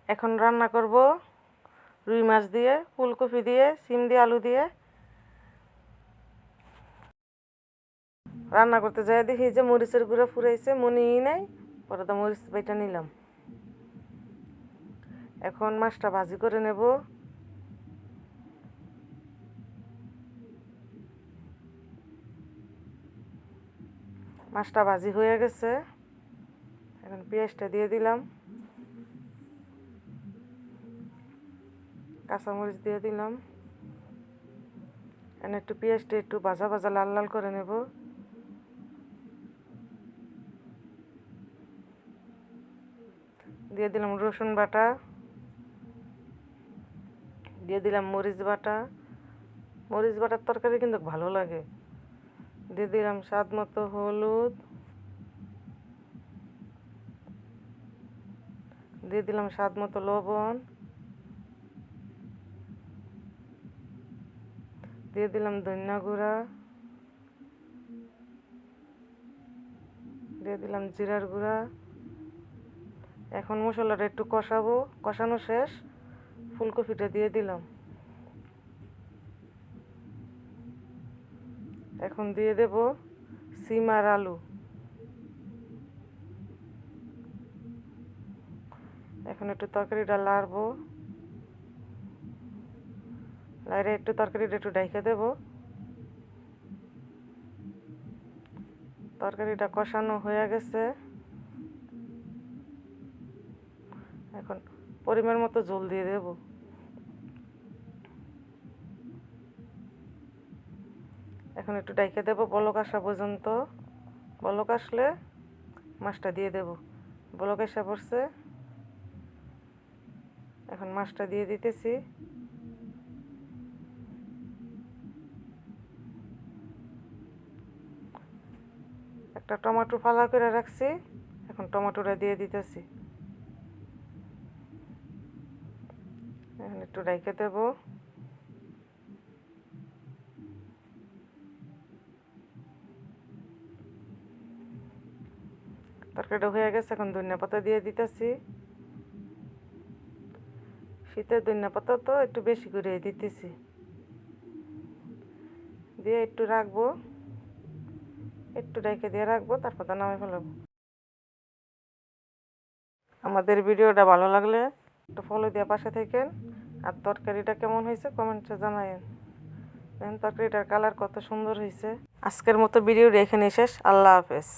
এখন রান্না করব রুই মাছ দিয়ে, ফুলকপি দিয়ে, সিম দিয়ে, আলু দিয়ে। রান্না করতে যাই দেখি যে মরিচের গুঁড়া ফুরাইছে, মনেই নাই, পরে তো মরিচ বেটা নিলাম। এখন মাছটা ভাজি করে নেব। মাছটা ভাজি হয়ে গেছে, এখন পেঁয়াজটা দিয়ে দিলাম, কাঁচামরিচ দিয়ে দিলাম। এখন একটু পেঁয়াজটা একটু ভাজা ভাজা লাল লাল করে নেব। দিয়ে দিলাম রসুন বাটা, দিয়ে দিলাম মরিচ বাটা। মরিচ বাটার তরকারি কিন্তু ভালো লাগে। দিয়ে দিলাম স্বাদ মতো হলুদ, দিয়ে দিলাম স্বাদ মতো লবণ, দিয়ে দিলাম ধনিয়া গুঁড়া, দিয়ে দিলাম জিরার গুঁড়া। এখন মশলাটা একটু কষাবো, কষানো শেষ, ফুলকপিটা দিয়ে দিলাম। এখন দিয়ে দেব সিম আর আলু। এখন একটু তরকারিটা লাড়বো, লাইরে একটু তরকারিটা একটু ঢেকে দেব। তরকারিটা কষানো হয়ে গেছে, এখন পরিমাণ মতো জল দিয়ে দেব। এখন একটু ঢেকে দেব বলক আসা পর্যন্ত। বলক আসলে মাছটা দিয়ে দেব। বলক এসে পড়ছে, এখন মাছটা দিয়ে দিতেছি। একটা টমেটো ফালা করে রাখছি, এখন টমেটোটা দিয়ে দিতেছি। এখন একটু ঢেকে দেব। তরকারিটা হয়ে গেছে, এখন ধনিয়া পাতা দিয়ে দিতেছি। শীতের ধনিয়া পাতা তো একটু বেশি করে দিতেছি। দিয়ে একটু রাখবো, একটু ঢেকে দিয়ে রাখবো, তারপর তো নামিয়ে ফেলাবো। আমাদের ভিডিওটা ভালো লাগলে একটু ফলো দিয়ে পাশে থাকেন। আর তরকারিটা কেমন হয়েছে কমেন্টে জানায়েন। দেখেন তরকারিটার কালার কত সুন্দর হয়েছে। আজকের মতো ভিডিওটা এখানে শেষ। আল্লাহ হাফেজ।